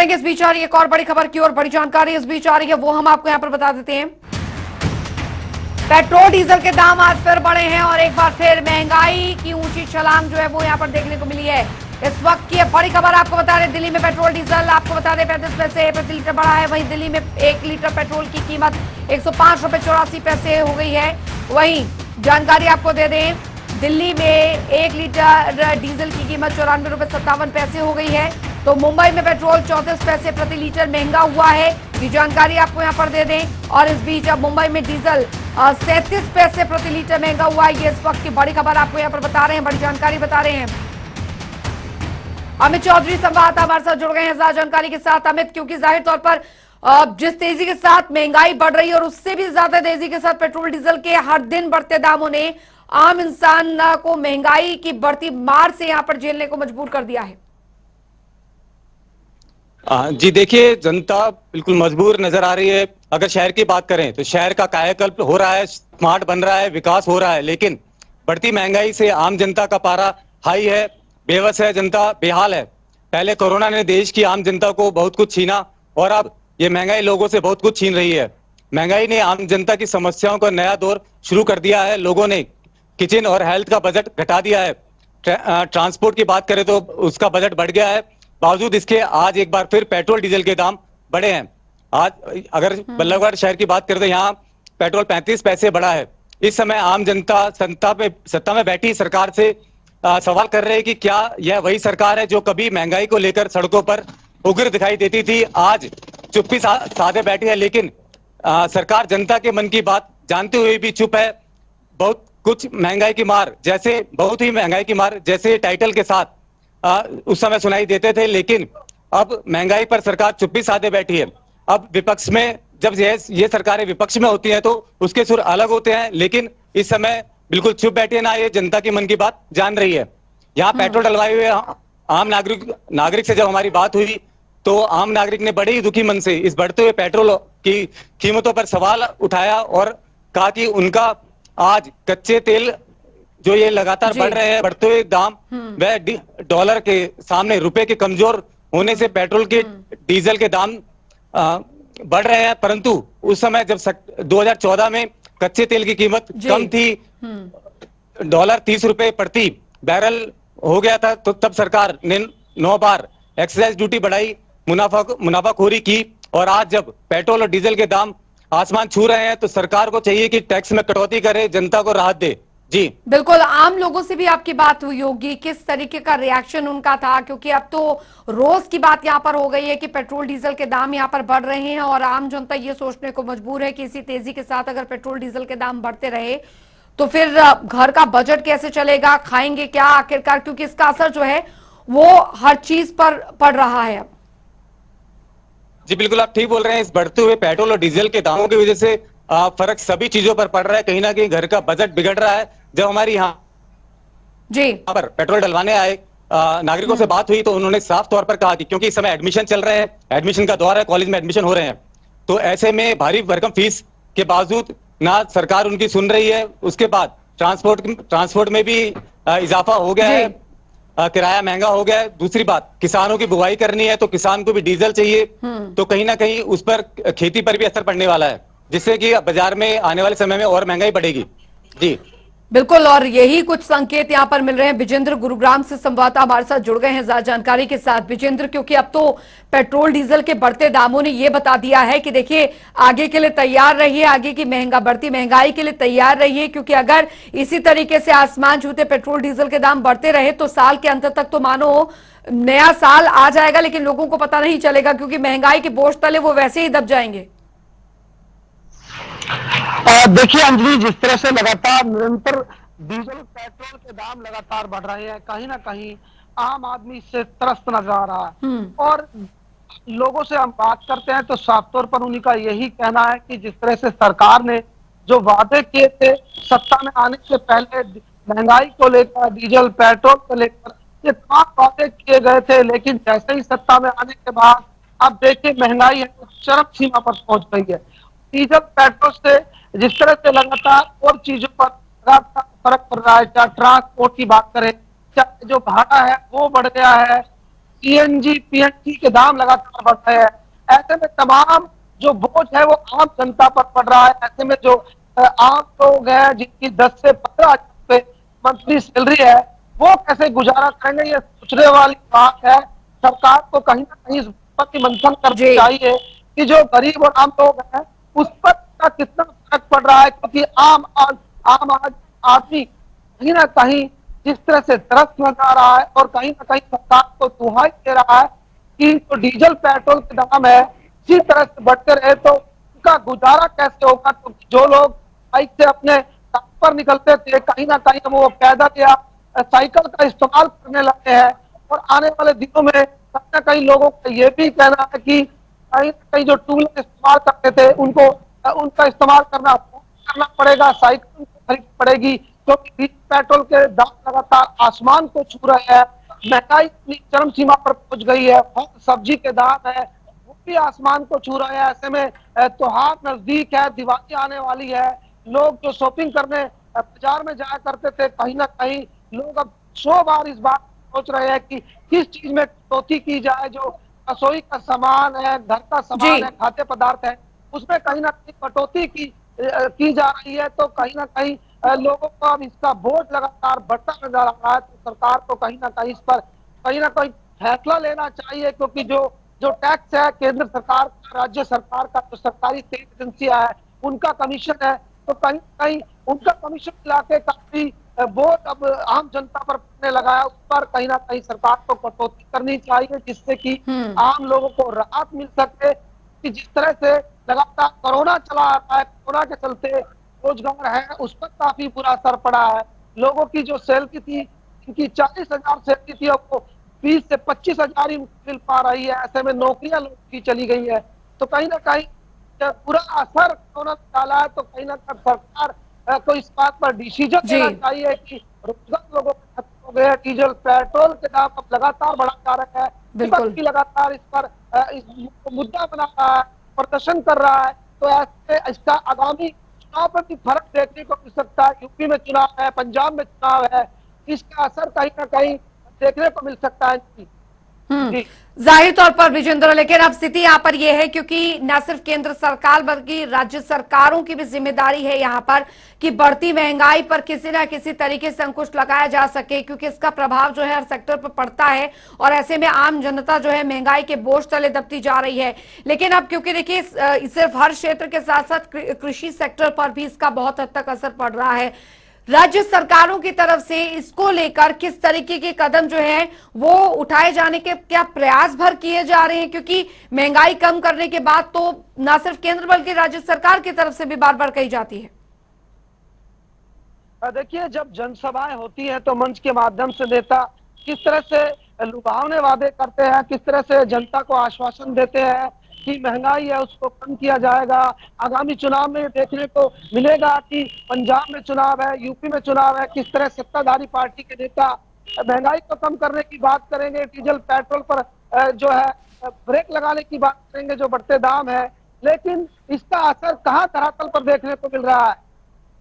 बढ़ेंगे। इस बीच आ रही है एक और बड़ी खबर की ओर, बड़ी जानकारी इस बीच आ रही है, वो हम आपको यहां पर बता देते हैं। पेट्रोल डीजल के दाम आज फिर बढ़े हैं और एक बार फिर महंगाई की ऊंची छलांग जो है वो यहां पर देखने को मिली है। इस वक्त की बड़ी खबर आपको बता रहे, दिल्ली में पेट्रोल डीजल आपको बता दें 35 पैसे प्रति लीटर बढ़ा है। वहीं दिल्ली में 1 लीटर पेट्रोल की कीमत 105 रुपए 84 पैसे हो गई है। वहीं जानकारी आपको दे दें, दिल्ली में 1 लीटर डीजल की कीमत 94 रुपए 57 पैसे हो गई है। तो मुंबई में पेट्रोल 34 पैसे प्रति लीटर महंगा हुआ है, ये जानकारी आपको यहां पर दे दें। और इस बीच अब मुंबई में डीजल 37 पैसे प्रति लीटर महंगा हुआ है। ये इस वक्त की बड़ी खबर आपको यहां पर बता रहे हैं, बड़ी जानकारी बता रहे हैं। अमित चौधरी संवाददाता हमारे साथ जुड़ गए हैं ज्यादा जानकारी के साथ। अमित, क्योंकि जाहिर तौर पर जिस तेजी के साथ महंगाई बढ़ रही है और उससे भी ज्यादा तेजी के साथ पेट्रोल डीजल के हर दिन बढ़ते दामों ने आम इंसान को महंगाई की बढ़ती मार से यहां पर झेलने को मजबूर कर दिया है। जी देखिए, जनता बिल्कुल मजबूर नजर आ रही है। अगर शहर की बात करें तो शहर का कायाकल्प हो रहा है, स्मार्ट बन रहा है, विकास हो रहा है, लेकिन बढ़ती महंगाई से आम जनता का पारा हाई है, बेबस है, जनता बेहाल है। पहले कोरोना ने देश की आम जनता को बहुत कुछ छीना और अब ये महंगाई लोगों से बहुत कुछ छीन रही है। महंगाई ने आम जनता की समस्याओं का नया दौर शुरू कर दिया है। लोगों ने किचन और हेल्थ का बजट घटा दिया है। ट्रांसपोर्ट की बात करें तो उसका बजट बढ़ गया है। बावजूद इसके आज एक बार फिर पेट्रोल डीजल के दाम बढ़े हैं। आज अगर बल्लभगढ़ शहर की बात करें तो यहाँ पेट्रोल 35 पैसे बढ़ा है। इस समय आम जनता सत्ता में बैठी सरकार से सवाल कर रहे हैं कि क्या यह वही सरकार है जो कभी महंगाई को लेकर सड़कों पर उग्र दिखाई देती थी, आज चुप्पी साधे बैठी है। लेकिन सरकार जनता के मन की बात जानते हुए भी चुप है। बहुत कुछ महंगाई की मार, जैसे बहुत ही महंगाई की मार जैसे टाइटल के साथ उस समय सुनाई देते थे, लेकिन अब महंगाई पर सरकार चुप्पी साधे बैठी है। अब विपक्ष में जब ये सरकारें विपक्ष में होती हैं तो उसके सुर अलग होते हैं, लेकिन इस समय बिल्कुल चुप बैठी है, ना ये जनता की मन की बात जान रही है। यहाँ पेट्रोल डलवाए हुए आम नागरिक से जब हमारी बात हुई तो आम नागरिक ने बड़े ही दुखी मन से इस बढ़ते हुए पेट्रोल की कीमतों पर सवाल उठाया और कहा कि उनका आज कच्चे तेल जो ये लगातार बढ़ रहे हैं, बढ़ते हुए दाम, वह डॉलर के सामने रुपए के कमजोर होने से पेट्रोल के डीजल के दाम बढ़ रहे हैं। परंतु उस समय जब 2014 में कच्चे तेल की कीमत कम थी, डॉलर 30 रुपए प्रति बैरल हो गया था, तो तब सरकार ने 9 बार एक्साइज ड्यूटी बढ़ाई, मुनाफाखोरी की। और आज जब पेट्रोल और डीजल के दाम आसमान छू रहे हैं तो सरकार को चाहिए कि टैक्स में कटौती करे, जनता को राहत दे। जी बिल्कुल, आम लोगों से भी आपकी बात हुई होगी, किस तरीके का रिएक्शन उनका था? क्योंकि अब तो रोज की बात यहाँ पर हो गई है कि पेट्रोल डीजल के दाम यहाँ पर बढ़ रहे हैं और आम जनता ये सोचने को मजबूर है कि इसी तेजी के साथ अगर पेट्रोल डीजल के दाम बढ़ते रहे तो फिर घर का बजट कैसे चलेगा, खाएंगे क्या आखिरकार, क्योंकि इसका असर जो है वो हर चीज पर पड़ रहा है। जी बिल्कुल, आप ठीक बोल रहे हैं। इस बढ़ते हुए पेट्रोल और डीजल के दामों की वजह से फर्क सभी चीजों पर पड़ रहा है। कहीं ना कहीं घर का बजट बिगड़ रहा है। जब हमारी यहाँ पर पेट्रोल डलवाने आए नागरिकों से बात हुई तो उन्होंने साफ तौर पर कहा कि क्योंकि इस समय एडमिशन चल रहे हैं, एडमिशन का दौर है, कॉलेज में एडमिशन हो रहे हैं, तो ऐसे में भारी भरकम फीस के बावजूद ना सरकार उनकी सुन रही है। उसके बाद ट्रांसपोर्ट में भी इजाफा हो गया है, किराया महंगा हो गया है। दूसरी बात, किसानों की बुवाई करनी है तो किसान को भी डीजल चाहिए, तो कहीं ना कहीं उस पर खेती पर भी असर पड़ने वाला है, जिससे कि बाजार में आने वाले समय में और महंगाई बढ़ेगी। जी बिल्कुल, और यही कुछ संकेत यहां पर मिल रहे हैं। विजेंद्र गुरुग्राम से संवाददाता हमारे साथ जुड़ गए हैं ज्यादा जानकारी के साथ। विजेंद्र, क्योंकि अब तो पेट्रोल डीजल के बढ़ते दामों ने यह बता दिया है कि देखिए आगे के लिए तैयार रहिए, आगे की बढ़ती महंगाई के लिए तैयार रहिए, क्योंकि अगर इसी तरीके से आसमान छूते पेट्रोल डीजल के दाम बढ़ते रहे तो साल के अंत तक तो मानो नया साल आ जाएगा, लेकिन लोगों को पता नहीं चलेगा, क्योंकि महंगाई के बोझ तले वो वैसे ही दब जाएंगे। देखिए अंजलि, जिस तरह से लगातार निरंतर डीजल पेट्रोल के दाम लगातार बढ़ रहे हैं, कहीं ना कहीं आम आदमी इससे त्रस्त नजर आ रहा है। और लोगों से हम बात करते हैं तो साफ तौर पर उन्हीं का यही कहना है कि जिस तरह से सरकार ने जो वादे किए थे सत्ता में आने से पहले, महंगाई को लेकर, डीजल पेट्रोल को लेकर, ये तमाम वादे किए गए थे, लेकिन जैसे ही सत्ता में आने के बाद अब देखिए महंगाई है चरम सीमा पर पहुंच गई है। डीजल पेट्रोल से जिस तरह से लगातार और चीजों पर फर्क पड़ रहा है, चाहे ट्रांसपोर्ट की बात करें, चाहे जो भाड़ा है वो बढ़ गया है, सीएनजी पीएनजी के दाम लगातार बढ़ रहे हैं। ऐसे में तमाम जो बोझ है वो आम जनता पर पड़ रहा है। ऐसे में जो आम लोग हैं जिनकी 10 से 15 हजार रुपए मंथली सैलरी है, वो कैसे गुजारा करेंगे, ये सोचने वाली बात है। सरकार को कहीं ना कहीं इस पर भी मंथन करना जी चाहिए कि जो गरीब और आम लोग हैं उस पर का कितना फर्क पड़ रहा है, क्योंकि आम आदमी कहीं ना कहीं जिस तरह से त्रस्त नजर आ रहा है और कहीं ना कहीं सरकार को दुहाई दे रहा है कि जो डीजल पेट्रोल के दाम है इसी तरह से बढ़ते रहे तो उनका गुजारा कैसे होगा। क्योंकि जो लोग बाइक से अपने काम पर निकलते थे, कहीं ना कहीं वो पैदल या साइकिल का इस्तेमाल करने लगे हैं। और आने वाले दिनों में कहीं ना कहीं लोगों का ये भी कहना है कि कहीं ना कहीं जो टू व्हीलर इस्तेमाल करते थे उनको उनका इस्तेमाल करना पड़ेगा, साइकिल खरीदनी पड़ेगी, क्योंकि डीजल पेट्रोल के दाम लगातार आसमान को छू रहे हैं। महंगाई अपनी चरम सीमा पर पहुंच गई है। फल सब्जी के दाम है वो भी आसमान को छू रहे हैं। ऐसे में त्योहार नजदीक है, दिवाली आने वाली है। लोग जो शॉपिंग करने बाजार में जाया करते थे, कहीं ना कहीं लोग अब 100 बार इस बात सोच रहे हैं कि किस चीज में कटौती की जाए। जो रसोई का सामान है, घर का जी सामान है, खाद्य पदार्थ है, उसमें कहीं ना कहीं कटौती की जा रही है। तो कहीं ना कहीं लोगों को अब इसका बोझ लगातार बढ़ता नजर आ रहा है। तो सरकार को कहीं ना कहीं इस पर कहीं ना कहीं फैसला लेना चाहिए, क्योंकि जो जो टैक्स है केंद्र सरकार का, राज्य सरकार का, जो सरकारी तेल एजेंसियां है उनका कमीशन है, तो कहीं कहीं उनका कमीशन मिला के काफी बोझ अब आम जनता पर पड़ने लगा है। उस पर कहीं ना कहीं सरकार को कटौती करनी चाहिए, जिससे कि आम लोगों को राहत मिल सके। कि जिस तरह से लगातार कोरोना चला आ रहा है, कोरोना के चलते रोजगार है उस पर काफी बुरा असर पड़ा है। लोगों की जो सैलरी थी, इनकी 40,000 सैलरी थी, अब वो 20 से 25,000 ही मिल पा रही है। ऐसे में नौकरियां लोगों की चली गई है। तो कहीं ना कहीं जब पूरा असर कोरोना डाला है, तो कहीं ना कहीं सरकार को इस बात पर डिसीजन जी लेना चाहिए कि रोजगार लोगों को खत्म हो गया है। डीजल पेट्रोल के दाम अब लगातार बढ़ा जा रहे हैं। विपक्ष बिल्कुल भी लगातार इस पर इस मुद्दा बना रहा है, प्रदर्शन कर रहा है। तो ऐसे इसका आगामी चुनाव पर भी फर्क देखने को मिल सकता है। यूपी में चुनाव है, पंजाब में चुनाव है, इसका असर कहीं ना कहीं देखने को मिल सकता है जी। जाहिर तौर पर विजेंद्र, लेकिन अब स्थिति यहाँ पर यह है क्योंकि न सिर्फ केंद्र सरकार बल्कि राज्य सरकारों की भी जिम्मेदारी है यहाँ पर कि बढ़ती महंगाई पर किसी ना किसी तरीके से अंकुश लगाया जा सके, क्योंकि इसका प्रभाव जो है हर सेक्टर पर पड़ता है और ऐसे में आम जनता जो है महंगाई के बोझ तले दबती जा रही है। लेकिन अब क्योंकि देखिए सिर्फ हर क्षेत्र के साथ साथ कृषि सेक्टर पर भी इसका बहुत हद तक असर पड़ रहा है। राज्य सरकारों की तरफ से इसको लेकर किस तरीके के कदम जो है वो उठाए जाने के क्या प्रयास भर किए जा रहे हैं, क्योंकि महंगाई कम करने के बाद तो ना सिर्फ केंद्र बल्कि राज्य सरकार की तरफ से भी बार बार कही जाती है। देखिए, जब जनसभाएं होती हैं तो मंच के माध्यम से नेता किस तरह से लुभावने वादे करते हैं, किस तरह से जनता को आश्वासन देते हैं कि महंगाई है उसको कम किया जाएगा। आगामी चुनाव में देखने को मिलेगा कि पंजाब में चुनाव है, यूपी में चुनाव है, किस तरह सत्ताधारी पार्टी के नेता महंगाई को कम करने की बात करेंगे, डीजल पेट्रोल पर जो है ब्रेक लगाने की बात करेंगे जो बढ़ते दाम है। लेकिन इसका असर कहाँ धरातल पर देखने को मिल रहा है।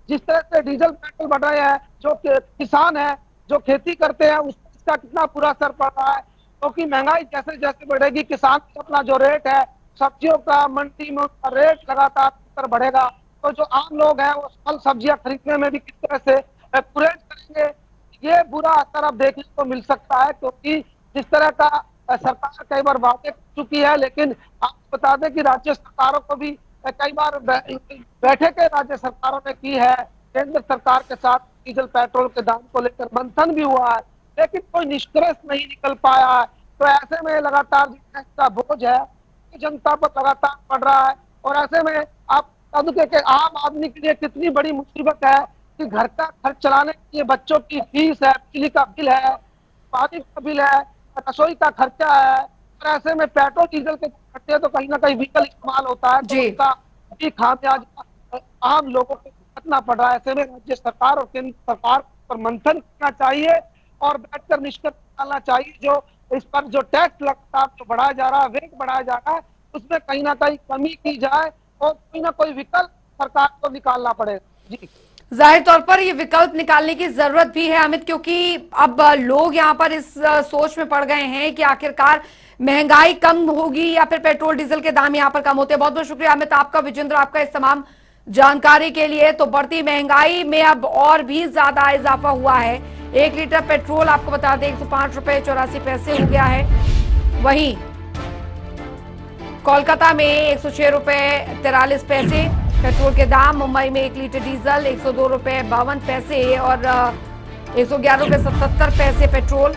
जिस तरह से डीजल पेट्रोल बढ़ रहे हैं, जो किसान है जो खेती करते हैं उसका कितना बुरा असर पड़ रहा है, क्योंकि महंगाई जैसे जैसे बढ़ेगी किसान का अपना जो रेट है सब्जियों का मंडी में उसका रेट लगातार बढ़ेगा। तो जो आम लोग हैं वो फल सब्जियां खरीदने में भी किस तरह से गुरेज करेंगे, ये बुरा असर अब देखने को मिल सकता है। क्योंकि जिस तरह का सरकार कई बार वादे कर चुकी है, लेकिन आप बता दें कि राज्य सरकारों को भी कई बार बैठकें राज्य सरकारों ने की है केंद्र सरकार के साथ। डीजल पेट्रोल के दाम को लेकर मंथन भी हुआ है, लेकिन कोई निष्कर्ष नहीं निकल पाया है। तो ऐसे में लगातार जितना बोझ है जनता पर लगातार पड़ रहा है। और ऐसे में आप बता के आम आदमी के लिए कितनी बड़ी मुसीबत है कि घर का खर्च चलाने के लिए बच्चों की फीस है, बिजली का बिल है, पानी का बिल है, रसोई का खर्चा है। और ऐसे में पेट्रोल डीजल के खर्चे तो कहीं ना कहीं व्हीकल इस्तेमाल होता है, तो उसका भी खामियाजा आम लोगों को भुगतना पड़ रहा है। ऐसे में राज्य सरकार और केंद्र सरकार पर मंथन करना चाहिए और बैठकर निष्कर्ष निकालना चाहिए। जो इस पर जो टैक्स लगातार जो बढ़ाया जा रहा है, रेट बढ़ाया जा रहा है, उसमें कहीं ना कहीं कमी की जाए और कोई ना कोई विकल्प सरकार को निकालना पड़े जी। जाहिर तौर पर ये विकल्प निकालने की जरूरत भी है अमित, क्योंकि अब लोग यहाँ पर इस सोच में पड़ गए हैं कि आखिरकार महंगाई कम होगी या फिर पेट्रोल डीजल के दाम यहाँ पर कम होते हैं। बहुत बहुत शुक्रिया अमित आपका, विजेंद्र आपका, इस तमाम जानकारी के लिए। तो बढ़ती महंगाई में अब और भी ज्यादा इजाफा हुआ है। 1 लीटर पेट्रोल आपको बता दें 105 रुपए 84 पैसे हो गया है। वहीं कोलकाता में 106 रुपए 43 पैसे पेट्रोल के दाम। मुंबई में 1 लीटर डीजल 102 रुपए 52 पैसे और 111 रुपए 77 पैसे पेट्रोल।